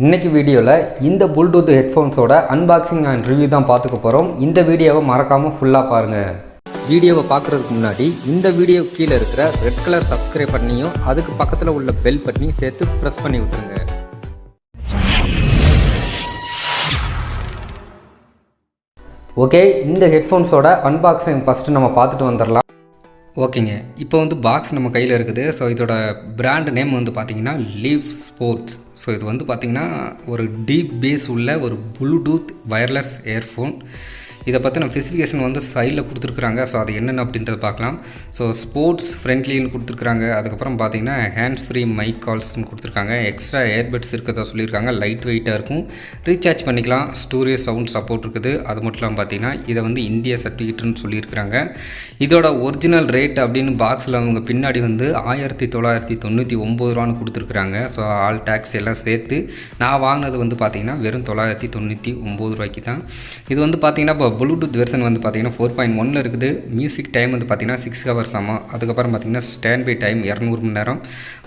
இன்றைக்கி வீடியோவில் இந்த ப்ளூடூத் ஹெட்ஃபோன்ஸோட அன்பாக்சிங் அண்ட் ரிவ்யூ தான் பார்த்துக்க போகிறோம். இந்த வீடியோவை மறக்காமல் ஃபுல்லாக பாருங்கள். வீடியோவை பார்க்குறதுக்கு முன்னாடி இந்த வீடியோ கீழே இருக்கிற ரெட் கலர் சப்ஸ்கிரைப் பண்ணியும் அதுக்கு பக்கத்தில் உள்ள பெல் பட்டனையும் சேர்த்து ப்ரெஸ் பண்ணி விட்டுருங்க. ஓகே, இந்த ஹெட்ஃபோன்ஸோட அன்பாக்சிங் ஃபஸ்ட்டு நம்ம பார்த்துட்டு வந்துடலாம். ஓகேங்க, இப்போ பாக்ஸ் நம்ம கையில் இருக்குது. ஸோ இதோட பிராண்ட் நேம் பார்த்திங்கன்னா லீவ் ஸ்போர்ட்ஸ். ஸோ இது பார்த்திங்கன்னா ஒரு டீப் பேஸ் உள்ள ஒரு ப்ளூடூத் வயர்லெஸ் இயர்ஃபோன். இதை பற்றின ஸ்பெசிஃபிகேஷன் சைடில் கொடுத்துருக்குறாங்க. ஸோ அது என்னென்ன அப்படின்றத பார்க்கலாம். ஸோ ஸ்போர்ட்ஸ் ஃப்ரெண்ட்லின்னு கொடுத்துருக்குறாங்க. அதுக்கப்புறம் பார்த்திங்கன்னா ஹேண்ட்ஸ் ஃப்ரீ மைக் கால்ஸ்னு கொடுத்துருக்காங்க. எக்ஸ்ட்ரா ஏர்பட்ஸ் இருக்கிறதா சொல்லியிருக்காங்க. லைட் வெயிட்டாக இருக்கும், ரீசார்ஜ் பண்ணிக்கலாம், ஸ்டோரேஜ் சவுண்ட் சப்போர்ட் இருக்குது. அது மட்டும் இல்லாமல் பார்த்திங்கன்னா இதை இந்தியா சர்டிஃபிகேட்னு சொல்லியிருக்கிறாங்க. இதோட ஒரிஜினல் ரேட் அப்படின்னு பாக்ஸில் அவங்க பின்னாடி 1999 ரூபான்னு கொடுத்துருக்குறாங்க. ஸோ ஆல் டேக்ஸ் எல்லாம் சேர்த்து நான் வாங்கினது பார்த்திங்கன்னா வெறும் 999 ரூபாய்க்கு தான். இது பார்த்திங்கன்னா இப்போ ப்ளூடூத் வெர்ஷன் பார்த்திங்கன்னா 4.1 இருக்குது. மியூசிக் டைம் பார்த்திங்கன்னா 6 ஹவர்ஸ் ஆமாம். அதுக்கப்புறம் பார்த்திங்கன்னா ஸ்டாண்ட் பை டைம் 200 மணி நேரம்.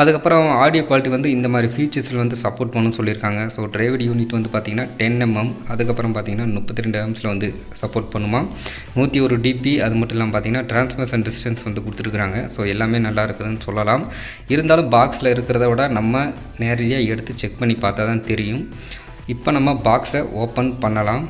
அதுக்கப்புறம் ஆடியோ குவாலிட்டி இந்த மாதிரி ஃபீச்சர்ஸில் சப்போர்ட் பண்ணணும்னு சொல்லியிருக்காங்க. ஸோ டிரைவ்டு யூனிட் பார்த்திங்கன்னா 10 mm. அதுக்கப்புறம் பார்த்திங்கன்னா 32 amps சப்போர்ட் பண்ணுமா. 101 dB. அது மட்டும் இல்லாமல் பார்த்திங்கன்னா டிரான்ஸ்மிஷன் டிஸ்டன்ஸ் கொடுத்துருக்குறாங்க. ஸோ எல்லாமே நல்லா இருக்குதுன்னு சொல்லலாம். இருந்தாலும் பாக்ஸில் இருக்கிறத விட நம்ம நேரடியாக எடுத்து செக் பண்ணி பார்த்தா தான் தெரியும். இப்போ நம்ம பாக்ஸை ஓப்பன் பண்ணலாம்.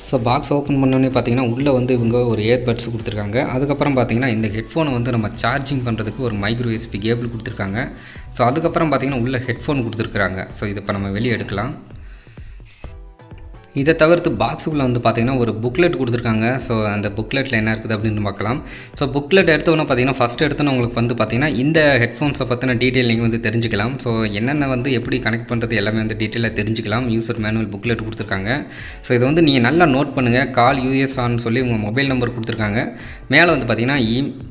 ஸோ பாக்ஸ் ஓப்பன் பண்ணோன்னே பார்த்திங்கன்னா உள்ளே இவங்க ஒரு ஏர்பட்ஸ் கொடுத்துருக்காங்க. அதுக்கப்புறம் பார்த்திங்கன்னா இந்த ஹெட்ஃபோனை நம்ம சார்ஜிங் பண்ணுறதுக்கு ஒரு மைக்ரோ USB கேபிள் கொடுத்துருக்காங்க. ஸோ அதுக்கப்புறம் பார்த்திங்கன்னா உள்ளே ஹெட்ஃபோன் கொடுத்துருக்குறாங்க. ஸோ இதை இப்போ நம்ம வெளியே எடுக்கலாம். இதை தவிர்த்து பாக்ஸுக்குள்ளே பார்த்திங்கன்னா ஒரு புக்லெட் கொடுத்துருக்காங்க. ஸோ அந்த புக்லெட்டில் என்ன இருக்குது அப்படின்னு பார்க்கலாம். ஸோ புக்லெட் எடுத்தோன்னே பார்த்திங்கன்னா ஃபஸ்ட் எடுத்தோன்னே உங்களுக்கு பார்த்திங்கன்னா இந்த ஹெட்ஃபோன்ஸை பற்றின டீட்டெயில் நீங்கள் தெரிஞ்சுக்கலாம். ஸோ என்னென்ன எப்படி கனெக்ட் பண்ணுறது எல்லாமே டீட்டெயிலாக தெரிஞ்சுக்கலாம். யூசர் மேனுவல் புக்லெட் கொடுத்துருக்காங்க. ஸோ இதை நீங்கள் நல்லா நோட் பண்ணுங்கள். கால் US ஆன்னு சொல்லி உங்கள் மொபைல் நம்பர் கொடுத்துருக்காங்க. மேலே பார்த்திங்கன்னா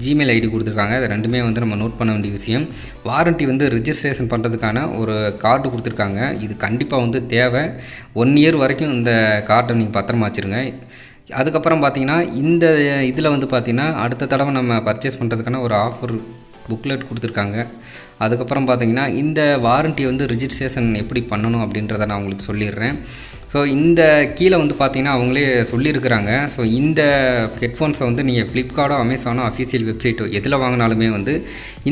ஜிமெயில் ஐடி கொடுத்துருக்காங்க. அது ரெண்டுமே நம்ம நோட் பண்ண வேண்டிய விஷயம். வாரண்ட்டி ரிஜிஸ்ட்ரேஷன் பண்ணுறதுக்கான ஒரு கார்டு கொடுத்துருக்காங்க. இது கண்டிப்பாக தேவை. 1 year வரைக்கும் இந்த கார்டை நீங்கள் பத்திரமா வச்சுருங்க. அதுக்கப்புறம் பார்த்திங்கன்னா இந்த இதில் பார்த்திங்கன்னா அடுத்த தடவை நம்ம பர்ச்சேஸ் பண்ணுறதுக்கான ஒரு ஆஃபர் புக்லெட் கொடுத்துருக்காங்க. அதுக்கப்புறம் பார்த்திங்கன்னா இந்த வாரண்ட்டி ரிஜிஸ்ட்ரேஷன் எப்படி பண்ணணும் அப்படின்றத நான் உங்களுக்கு சொல்லிடுறேன். ஸோ இந்த கீழே பார்த்திங்கன்னா அவங்களே சொல்லியிருக்கிறாங்க. ஸோ இந்த ஹெட்ஃபோன்ஸை நீங்கள் ஃப்ளிப்கார்ட்டோ அமேசானோ அஃபீஷியல் வெப்சைட்டோ எதில் வாங்கினாலுமே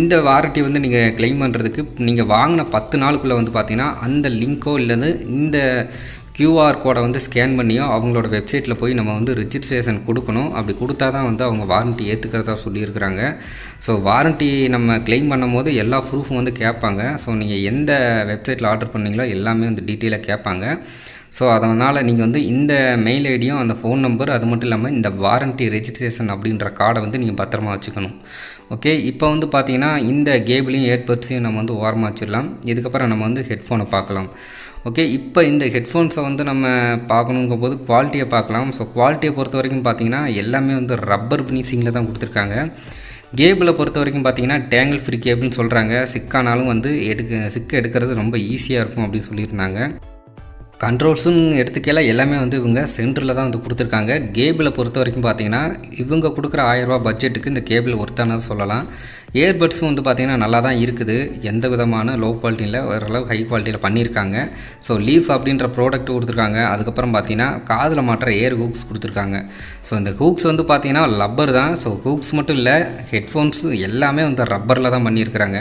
இந்த வாரண்ட்டி நீங்கள் கிளைம் பண்ணுறதுக்கு நீங்கள் வாங்கின 10 நாளுக்குள்ளே பார்த்திங்கன்னா அந்த லிங்க்கோ இல்லது இந்த QR கோடை ஸ்கேன் பண்ணியோ அவங்களோட வெப்சைட்டில் போய் நம்ம ரிஜிஸ்ட்ரேஷன் கொடுக்கணும். அப்படி கொடுத்தா தான் அவங்க வாரண்ட்டி ஏற்றுக்கிறதா சொல்லியிருக்கிறாங்க. ஸோ வாரண்ட்டி நம்ம கிளைம் பண்ணும் போது எல்லா ப்ரூஃபும் கேட்பாங்க. ஸோ நீங்கள் எந்த வெப்சைட்டில் ஆர்டர் பண்ணீங்களோ எல்லாமே டீட்டெயிலாக கேட்பாங்க. ஸோ அதனால் நீங்கள் இந்த மெயில் ஐடியும் அந்த ஃபோன் நம்பர் அது மட்டும் இல்லாமல் இந்த வாரண்ட்டி ரெஜிஸ்ட்ரேஷன் அப்படின்ற கார்டை நீங்கள் பத்திரமா வச்சுக்கணும். ஓகே, இப்போ பார்த்தீங்கன்னா இந்த கேபிளையும் ஏர்பட்ஸையும் நம்ம ஓரமாக வச்சிடலாம். இதுக்கப்புறம் நம்ம ஹெட்ஃபோனை பார்க்கலாம். ஓகே, இப்போ இந்த ஹெட்ஃபோன்ஸை நம்ம பார்க்கணுங்கும் போது குவாலிட்டியை பார்க்கலாம். ஸோ குவாலிட்டியை பொறுத்த வரைக்கும் பார்த்திங்கன்னா எல்லாமே ரப்பர் ஃபினிஷிங்கில் தான் கொடுத்துருக்காங்க. கேபிளை பொறுத்த வரைக்கும் பார்த்திங்கன்னா டேங்கிள் ஃப்ரீ கேபிள்னு சொல்கிறாங்க. சிக்கானாலும் சிக்க எடுக்கிறது ரொம்ப ஈஸியாக இருக்கும் அப்படின்னு சொல்லியிருந்தாங்க. கண்ட்ரோல்ஸும் எடுத்துக்கல எல்லாமே இவங்க சென்டரில் தான் கொடுத்துருக்காங்க. கேபிளை பொறுத்த வரைக்கும் பார்த்திங்கன்னா இவங்க கொடுக்குற 1000 ரூபா பட்ஜெட்டுக்கு இந்த கேபிள் ஒர்த்தானது சொல்லலாம். ஏர்பட்ஸும் பார்த்திங்கன்னா நல்லா தான் இருக்குது. எந்த விதமான லோ குவாலிட்டியில் ஓரளவு ஹை குவாலிட்டியில் பண்ணியிருக்காங்க. ஸோ லீஃப் அப்படின்ற ப்ராடக்ட் கொடுத்துருக்காங்க. அதுக்கப்புறம் பார்த்திங்கன்னா காதில் மாட்டுற ஏர் ஹூக்ஸ் கொடுத்துருக்காங்க. ஸோ இந்த ஹூக்ஸ் பார்த்திங்கன்னா ரப்பர் தான். ஸோ ஹூக்ஸ் மட்டும் இல்லை, ஹெட்ஃபோன்ஸு எல்லாமே ரப்பரில் தான் பண்ணியிருக்கிறாங்க.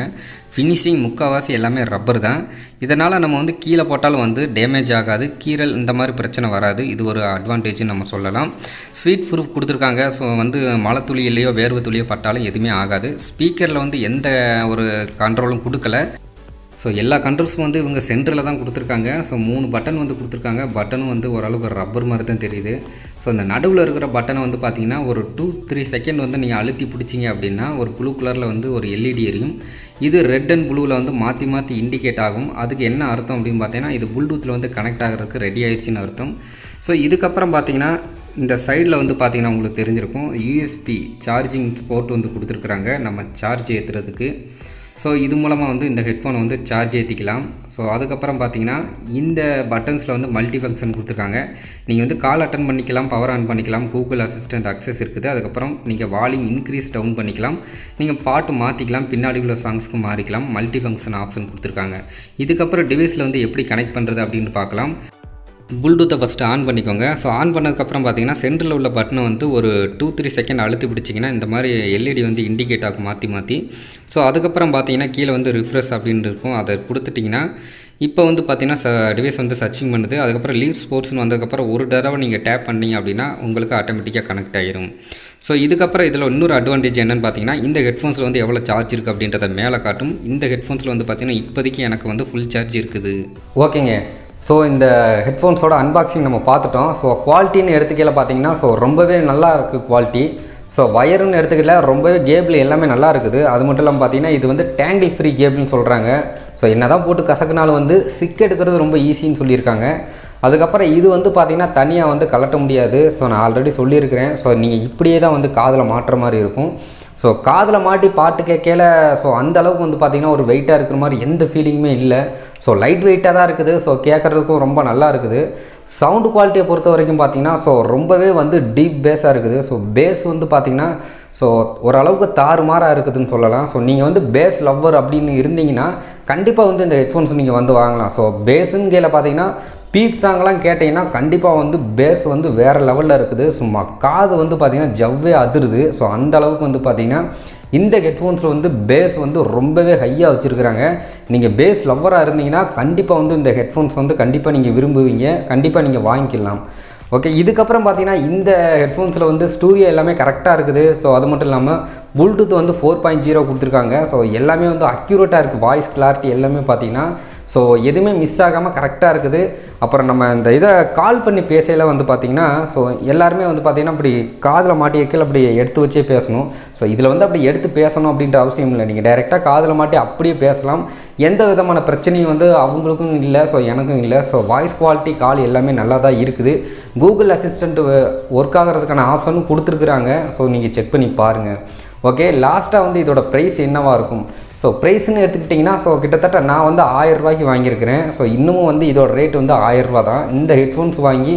ஃபினிஷிங் முக்கால்வாசி எல்லாமே ரப்பர் தான். இதனால் நம்ம கீழே போட்டாலும் டேமேஜ் ஆகாது, கீறல் இந்த மாதிரி பிரச்சனை வராது. இது ஒரு அட்வான்டேஜ்னு நம்ம சொல்லலாம். ஸ்வீட் ப்ரூஃப் கொடுத்துருக்காங்க. ஸோ மழை துளி இல்லையோ வேர்வை துளியோ பட்டாலும் எதுவுமே ஆகாது. ஸ்பீக்கரில் எந்த ஒரு கண்ட்ரோலும் கொடுக்கல. ஸோ எல்லா கண்ட்ரோல்ஸும் இவங்க சென்டரில் தான் கொடுத்துருக்காங்க. ஸோ 3 பட்டன் கொடுத்துருக்காங்க. பட்டனும் ஓரளவுக்கு ரப்பர் மாதிரி தான் தெரியுது. ஸோ இந்த நடுவில் இருக்கிற பட்டனை பார்த்திங்கன்னா ஒரு 2-3 செகண்ட் நீங்கள் அழுத்தி பிடிச்சிங்க அப்படின்னா ஒரு ப்ளூ கலரில் ஒரு LED எரியும். இது ரெட் அண்ட் ப்ளூவில் மாற்றி மாற்றி இண்டிகேட் ஆகும். அதுக்கு என்ன அர்த்தம் அப்படின்னு பார்த்தீங்கன்னா இது ப்ளூடூத்தில் கனெக்ட் ஆகிறதுக்கு ரெடி ஆயிடுச்சுன்னு அர்த்தம். ஸோ இதுக்கப்புறம் பார்த்திங்கன்னா இந்த சைடில் பார்த்திங்கன்னா உங்களுக்கு தெரிஞ்சிருக்கும் USB சார்ஜிங் போர்ட் கொடுத்துருக்குறாங்க நம்ம சார்ஜ் ஏற்றுறதுக்கு. ஸோ இது மூலமாக வந்து இந்த ஹெட்ஃபோனை வந்து சார்ஜ் ஏற்றிக்கலாம். ஸோ அதுக்கப்புறம் பார்த்தீங்கன்னா இந்த பட்டன்ஸில் வந்து மல்டி ஃபங்க்ஷன் கொடுத்துருக்காங்க. நீங்கள் வந்து கால் அட்டன் பண்ணிக்கலாம், பவர் ஆன் பண்ணிக்கலாம், கூகுள் அசிஸ்டன்ட் அக்சஸ் இருக்குது. அதுக்கப்புறம் நீங்கள் வால்யூம் இன்க்ரீஸ் டவுன் பண்ணிக்கலாம், நீங்கள் பாட்டு மாற்றிக்கலாம், பின்னாடி உள்ள சாங்ஸ்க்கு மாறிக்கலாம். மல்டி ஃபங்க்ஷன் ஆப்ஷன் கொடுத்துருக்காங்க. இதுக்கப்புறம் டிவைஸில் வந்து எப்படி கனெக்ட் பண்ணுறது அப்படின்னு பார்க்கலாம். ப்ளூடூத்தை ஃபஸ்ட்டு ஆன் பண்ணிக்கோங்க. ஸோ ஆன் பண்ணதுக்கப்புறம் பார்த்தீங்கன்னா சென்டரில் உள்ள பட்டனை வந்து ஒரு 2-3 செகண்ட் அழுத்தி பிடிச்சிங்கன்னா இந்த மாதிரி எல்இடி வந்து இண்டிகேட் ஆகும் மாற்றி. ஸோ அதுக்கப்புறம் பார்த்தீங்கன்னா கீழே வந்து ரிஃப்ரெஷ் அப்படின்னு இருக்கும், அதை கொடுத்துட்டிங்கன்னா இப்போ வந்து பார்த்தீங்கன்னா டிவைஸ் வந்து சர்ச்சிங் பண்ணுது. அதுக்கப்புறம் லீவ் ஸ்போர்ட்ஸ்னு வந்ததுக்கப்புறம் ஒரு தடவை நீங்கள் டேப் பண்ணிங்க அப்படின்னா உங்களுக்கு ஆட்டோமேட்டிக்காக கனெக்ட் ஆகிரும். ஸோ இதுக்கப்புறம் இதில் இன்னொரு அட்வான்டேஜ் என்னென்னு பார்த்தீங்கன்னா இந்த ஹெட்ஃபோன்ஸில் வந்து எவ்வளோ சார்ஜ் இருக்குது அப்படின்றத மேலே காட்டும். இந்த ஹெட்ஃபோன்ஸில் வந்து பார்த்தீங்கன்னா இப்போதைக்கு எனக்கு வந்து ஃபுல் சார்ஜ் இருக்குது. ஓகேங்க, ஸோ இந்த ஹெட்ஃபோன்ஸோட அன்பாக்சிங் நம்ம பார்த்துட்டோம். ஸோ குவாலிட்டின்னு எடுத்துக்கல பார்த்தீங்கன்னா ஸோ ரொம்பவே நல்லா இருக்குது குவாலிட்டி. ஸோ வயருன்னு எடுத்துக்கல ரொம்பவே கேபிள் எல்லாமே நல்லா இருக்குது. அது மட்டும் இல்லாமல் பார்த்தீங்கன்னா இது வந்து டேங்கிள் ஃப்ரீ கேபிள்னு சொல்கிறாங்க. ஸோ என்ன தான் போட்டு கசக்குனாலும் வந்து சிக் எடுக்கிறது ரொம்ப ஈஸின்னு சொல்லியிருக்காங்க. அதுக்கப்புறம் இது வந்து பார்த்திங்கன்னா தனியாக வந்து கலட்ட முடியாது. ஸோ நான் ஆல்ரெடி சொல்லியிருக்கிறேன். ஸோ நீங்கள் இப்படியே தான் வந்து காதில் மாட்டுற மாதிரி இருக்கும். ஸோ காதில் மாட்டி பாட்டு கேட்கல ஸோ அந்த அளவுக்கு வந்து பார்த்திங்கன்னா ஒரு வெயிட்டாக இருக்கிற மாதிரி எந்த ஃபீலிங்குமே இல்லை. ஸோ லைட் வெயிட்டாக தான் இருக்குது. ஸோ கேட்குறதுக்கும் ரொம்ப நல்லா இருக்குது. சவுண்டு குவாலிட்டியை பொறுத்த வரைக்கும் பார்த்திங்கன்னா ஸோ ரொம்பவே வந்து டீப் பேஸாக இருக்குது. ஸோ பேஸ் வந்து பார்த்திங்கன்னா ஸோ ஓரளவுக்கு தாறுமாறாக இருக்குதுன்னு சொல்லலாம். ஸோ நீங்கள் வந்து பேஸ் லவ்வர் அப்படின்னு இருந்தீங்கன்னா கண்டிப்பாக வந்து இந்த ஹெட்ஃபோன்ஸ் நீங்கள் வந்து வாங்கலாம். ஸோ பேஸுன்னு கீழே பார்த்தீங்கன்னா பீப் சாங்லாம் கேட்டிங்கன்னா கண்டிப்பாக வந்து பேஸ் வந்து வேறு லெவலில் இருக்குது. சும்மா காது வந்து பார்த்திங்கன்னா ஜவ்வே அதிருது. ஸோ அந்த அளவுக்கு வந்து பார்த்திங்கன்னா இந்த ஹெட்ஃபோன்ஸில் வந்து பேஸ் வந்து ரொம்பவே ஹையாக வச்சுருக்குறாங்க. நீங்கள் பேஸ் லவ்வராக இருந்தீங்கன்னா கண்டிப்பாக வந்து இந்த ஹெட்ஃபோன்ஸ் வந்து கண்டிப்பாக நீங்கள் விரும்புவீங்க, கண்டிப்பாக நீங்கள் வாங்கிக்கலாம். ஓகே, இதுக்கப்புறம் பார்த்தீங்கன்னா இந்த ஹெட்ஃபோன்ஸில் வந்து ஸ்டூடியோ எல்லாமே கரெக்டாக இருக்குது. ஸோ அது மட்டும் இல்லாமல் ப்ளூடூத் வந்து 4.0 கொடுத்துருக்காங்க. ஸோ எல்லாமே வந்து அக்யூரேட்டாக இருக்குது. வாய்ஸ் கிளாரிட்டி எல்லாமே பார்த்தீங்கன்னா ஸோ எதுவுமே மிஸ் ஆகாமல் கரெக்டாக இருக்குது. அப்புறம் நம்ம இந்த இதை கால் பண்ணி பேசையில் வந்து பார்த்திங்கன்னா ஸோ எல்லாருமே வந்து பார்த்திங்கன்னா அப்படி காதில் மாட்டி வைக்கல அப்படி எடுத்து வச்சே பேசணும். ஸோ இதில் வந்து அப்படி எடுத்து பேசணும் அப்படின்ற அவசியம் இல்லை. நீங்கள் டைரெக்டாக காதில் மாட்டி அப்படியே பேசலாம். எந்த விதமான பிரச்சனையும் வந்து அவங்களுக்கும் இல்லை, ஸோ எனக்கும் இல்லை. ஸோ வாய்ஸ் குவாலிட்டி கால் எல்லாமே நல்லா தான் இருக்குது. கூகுள் அசிஸ்டண்ட் ஒர்க் ஆகிறதுக்கான ஆப்ஷனும் கொடுத்துருக்குறாங்க. ஸோ நீங்கள் செக் பண்ணி பாருங்கள். ஓகே, லாஸ்ட்டாக வந்து இதோட ப்ரைஸ் என்னவாக இருக்கும்? ஸோ ப்ரைஸ்ன்னு எடுத்துக்கிட்டிங்கன்னா ஸோ கிட்டத்தட்ட நான் வந்து 1000 ரூபாய்க்கு வாங்கியிருக்கிறேன். ஸோ இன்னமும் வந்து இதோட ரேட் வந்து 1000 ரூபா தான். இந்த ஹெட்ஃபோன்ஸ் வாங்கி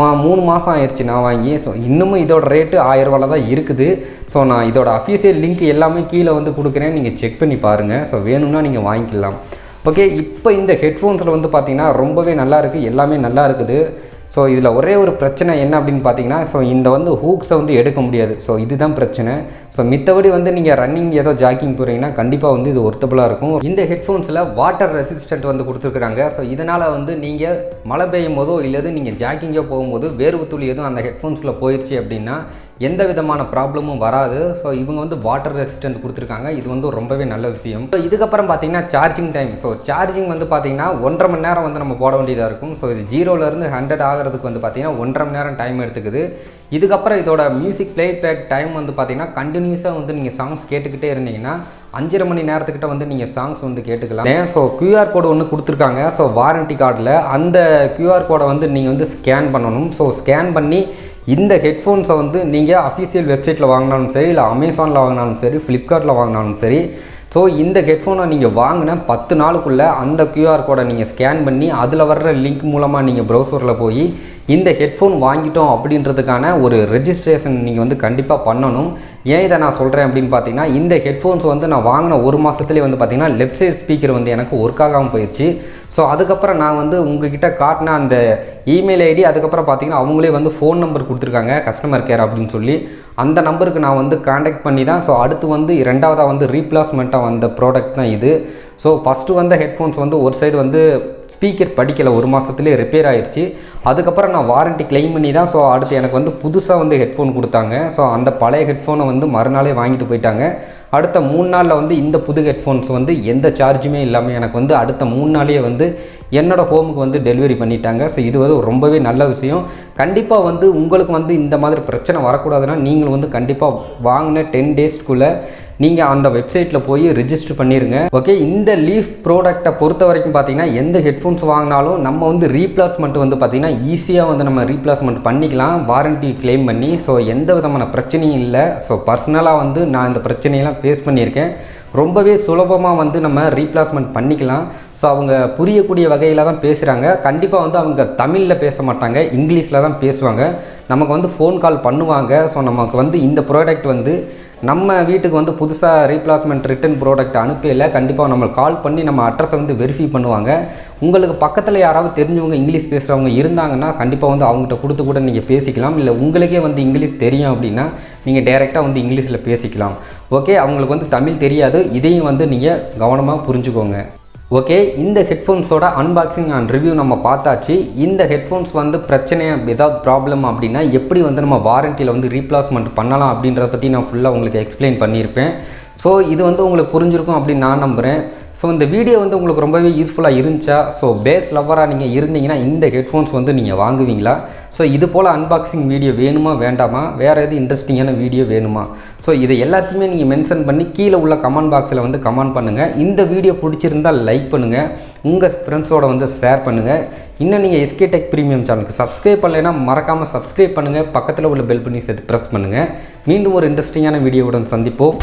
3 மாதம் ஆயிடுச்சு நான் வாங்கி. ஸோ இன்னமும் இதோட ரேட்டு 1000 ரூபாவில் தான் இருக்குது. ஸோ நான் இதோட அஃபீஷியல் லிங்க் எல்லாமே கீழே வந்து கொடுக்குறேன், நீங்கள் செக் பண்ணி பாருங்கள். ஸோ வேணும்னா நீங்கள் வாங்கிக்கலாம். ஓகே, இப்போ இந்த ஹெட்ஃபோன்ஸில் வந்து பார்த்திங்கன்னா ரொம்பவே நல்லா இருக்குது, எல்லாமே நல்லா இருக்குது. ஸோ இதில் ஒரே ஒரு பிரச்சனை என்ன அப்படின்னு பார்த்தீங்கன்னா ஸோ இந்த வந்து ஹூக்ஸை வந்து எடுக்க முடியாது. ஸோ இதுதான் பிரச்சனை. ஸோ மித்தபடி வந்து நீங்கள் ரன்னிங் ஏதோ ஜாக்கிங் போகிறீங்கன்னா கண்டிப்பாக வந்து இது ஒர்த்தபுளாக இருக்கும். இந்த ஹெட்ஃபோன்ஸில் வாட்டர் ரெசிஸ்டன்ட் வந்து கொடுத்துருக்குறாங்க. ஸோ இதனால் வந்து நீங்கள் மழை பெய்யும் போதோ இல்லது நீங்கள் ஜாக்கிங்கோ போகும்போது வேர்வை துளி எதுவும் அந்த ஹெட்ஃபோன்ஸில் போயிடுச்சு அப்படின்னா எந்த விதமான ப்ராப்ளமும் வராது. ஸோ இவங்க வந்து வாட்டர் ரெசிஸ்டன்ட் கொடுத்துருக்காங்க. இது வந்து ரொம்பவே நல்ல விஷயம். ஸோ இதுக்கப்புறம் பார்த்தீங்கன்னா சார்ஜிங் டைம். ஸோ சார்ஜிங் வந்து பார்த்தீங்கன்னா 1.5 மணி நேரம் வந்து நம்ம போட வேண்டியதாக இருக்கும். ஸோ இது 0லேருந்து 100 ஆகிறதுக்கு வந்து பார்த்தீங்கன்னா 1.5 மணி நேரம் டைம் எடுத்துக்குது. இதுக்கப்புறம் இதோட மியூசிக் ப்ளே பேக் டைம் வந்து பார்த்தீங்கன்னா கண்டினியூஸாக வந்து நீங்கள் சாங்ஸ் கேட்டுக்கிட்டே இருந்தீங்கன்னா 5.5 மணி நேரத்துக்கிட்ட வந்து நீங்கள் சாங்ஸ் வந்து கேட்டுக்கலாம். ஸோ கியூஆர் கோடு ஒன்று கொடுத்துருக்காங்க. ஸோ வாரண்டி கார்டில் அந்த கியூஆர் கோடை வந்து நீங்கள் வந்து ஸ்கேன் பண்ணணும். ஸோ ஸ்கேன் பண்ணி இந்த ஹெட்ஃபோன்ஸை வந்து நீங்கள் அஃபீஷியல் வெப்சைட்டில் வாங்கினாலும் சரி, இல்லை அமேசானில் வாங்கினாலும் சரி, ஃப்ளிப்கார்ட்டில் வாங்கினாலும் சரி, ஸோ இந்த ஹெட்ஃபோனை நீங்கள் வாங்கின 10 நாளுக்குள்ளே அந்த கியூஆர் கோடை நீங்கள் ஸ்கேன் பண்ணி அதில் வர்ற லிங்க் மூலமாக நீங்கள் ப்ரௌசரில் போய் இந்த ஹெட்ஃபோன் வாங்கிட்டோம் அப்படின்றதுக்கான ஒரு ரெஜிஸ்ட்ரேஷன் நீங்கள் வந்து கண்டிப்பாக பண்ணணும். ஏன் இதை நான் சொல்கிறேன் அப்படின்னு பார்த்தீங்கன்னா இந்த ஹெட்ஃபோன்ஸ் வந்து நான் வாங்கின 1 மாதத்துலேயே வந்து பார்த்திங்கன்னா லெஃப்ட் சைட் ஸ்பீக்கர் வந்து எனக்கு ஒர்க் ஆகாமல் போயிடுச்சு. ஸோ அதுக்கப்புறம் நான் வந்து உங்ககிட்ட காட்டின அந்த இமெயில் ஐடி அதுக்கப்புறம் பார்த்திங்கன்னா அவங்களே வந்து ஃபோன் நம்பர் கொடுத்துருக்காங்க, கஸ்டமர் கேர் அப்படின்னு சொல்லி. அந்த நம்பருக்கு நான் வந்து காண்டாக்ட் பண்ணி தான் ஸோ அடுத்து வந்து 2வதாக வந்து ரீப்ளேஸ்மெண்ட்டாக வந்த ப்ராடக்ட் தான் இது. ஸோ ஃபஸ்ட்டு வந்த ஹெட்ஃபோன்ஸ் வந்து ஒரு சைடு வந்து ஸ்பீக்கர் படிக்கலை, 1 மாதத்துலேயே ரிப்பேர் ஆகிடுச்சு. அதுக்கப்புறம் நான் வாரண்ட்டி கிளைம் பண்ணி தான் ஸோ அடுத்து எனக்கு வந்து புதுசாக வந்து ஹெட்ஃபோன் கொடுத்தாங்க. ஸோ அந்த பழைய ஹெட்ஃபோனை வந்து மறுநாளே வாங்கிட்டு போயிட்டாங்க. அடுத்த 3 நாளில் வந்து இந்த புது ஹெட்ஃபோன்ஸ் வந்து எந்த சார்ஜுமே இல்லாமல் எனக்கு வந்து அடுத்த 3 நாளையே வந்து என்னோடய ஹோமுக்கு வந்து டெலிவரி பண்ணிட்டாங்க. ஸோ இது வந்து ரொம்பவே நல்ல விஷயம். கண்டிப்பாக வந்து உங்களுக்கு வந்து இந்த மாதிரி பிரச்சனை வரக்கூடாதுன்னா நீங்கள் வந்து கண்டிப்பாக வாங்கின 10 டேஸ்க்குள்ளே நீங்கள் அந்த வெப்சைட்டில் போய் ரிஜிஸ்டர் பண்ணிடுங்க. ஓகே, இந்த லீஃப் ப்ராடக்ட்டை பொறுத்த வரைக்கும் பார்த்தீங்கன்னா எந்த ஹெட்ஃபோன்ஸ் வாங்கினாலும் நம்ம வந்து ரீப்ளேஸ்மெண்ட் வந்து பார்த்திங்கன்னா ஈஸியாக வந்து நம்ம ரீப்ளேஸ்மெண்ட் பண்ணிக்கலாம் வாரண்ட்டி கிளைம் பண்ணி. ஸோ எந்த விதமான பிரச்சனையும் இல்லை. ஸோ பர்சனலாக வந்து நான் இந்த பிரச்சனையெல்லாம் ஃபேஸ் பண்ணியிருக்கேன். ரொம்பவே சுலபமாக வந்து நம்ம ரீப்ளேஸ்மெண்ட் பண்ணிக்கலாம். ஸோ அவங்க புரியக்கூடிய வகையில் தான் பேசுகிறாங்க. கண்டிப்பாக வந்து அவங்க தமிழில் பேச மாட்டாங்க, இங்கிலீஷில் தான் பேசுவாங்க. நமக்கு வந்து ஃபோன் கால் பண்ணுவாங்க. ஸோ நமக்கு வந்து இந்த ப்ராடக்ட் வந்து நம்ம வீட்டுக்கு வந்து புதுசாக ரீப்ளேஸ்மெண்ட் ரிட்டன் ப்ராடக்ட் அனுப்பல, கண்டிப்பாக நம்மளுக்கு கால் பண்ணி நம்ம அட்ரஸை வந்து வெரிஃபை பண்ணுவாங்க. உங்களுக்கு பக்கத்தில் யாராவது தெரிஞ்சவங்க இங்கிலீஷ் பேசுகிறவங்க இருந்தாங்கன்னா கண்டிப்பாக வந்து அவங்ககிட்ட கொடுத்து கூட நீங்கள் பேசிக்கலாம். இல்லை உங்களுக்கே வந்து இங்கிலீஷ் தெரியும் அப்படின்னா நீங்கள் டைரெக்டாக வந்து இங்கிலீஷில் பேசிக்கலாம். ஓகே, அவங்களுக்கு வந்து தமிழ் தெரியாது, இதையும் வந்து நீங்கள் கவனமாக புரிஞ்சுக்கோங்க. ஓகே, இந்த ஹெட்ஃபோன்ஸோட அன்பாக்சிங் அண்ட் ரிவ்யூ நம்ம பார்த்தாச்சு. இந்த ஹெட்ஃபோன்ஸ் வந்து பிரச்சனையாக ஏதாவது ப்ராப்ளம் அப்படின்னா எப்படி வந்து நம்ம வாரண்டியில் வந்து ரீப்ளேஸ்மெண்ட் பண்ணலாம் அப்படின்றத பற்றி நான் ஃபுல்லாக உங்களுக்கு எக்ஸ்பிளைன் பண்ணியிருப்பேன். ஸோ இது வந்து உங்களுக்கு புரிஞ்சிருக்கும் அப்படின்னு நான் நம்புகிறேன். ஸோ இந்த வீடியோ வந்து உங்களுக்கு ரொம்பவே யூஸ்ஃபுல்லாக இருந்துச்சா? ஸோ பேஸ் லவராக நீங்கள் இருந்தீங்கன்னா இந்த ஹெட்ஃபோன்ஸ் வந்து நீங்கள் வாங்குவீங்களா? ஸோ இது போல் அன்பாக்சிங் வீடியோ வேணுமா வேண்டாமா? வேறு எது இன்ட்ரெஸ்டிங்கான வீடியோ வேணுமா? ஸோ இதை எல்லாத்தையுமே நீங்கள் மென்ஷன் பண்ணி கீழே உள்ள கமெண்ட் பாக்ஸில் வந்து கமெண்ட் பண்ணுங்கள். இந்த வீடியோ பிடிச்சிருந்தால் லைக் பண்ணுங்கள், உங்கள் ஃப்ரெண்ட்ஸோட வந்து ஷேர் பண்ணுங்கள். இன்னும் நீங்கள் எஸ்கே டெக் ப்ரீமியம் சேனலுக்கு சப்ஸ்கிரைப் பண்ணலைன்னா மறக்காமல் சப்ஸ்கிரைப் பண்ணுங்கள். பக்கத்தில் உள்ள பெல் பண்ணி சேர்த்து ப்ரெஸ் பண்ணுங்கள். மீண்டும் ஒரு இன்ட்ரெஸ்டிங்கான வீடியோவுடன் சந்திப்போம்.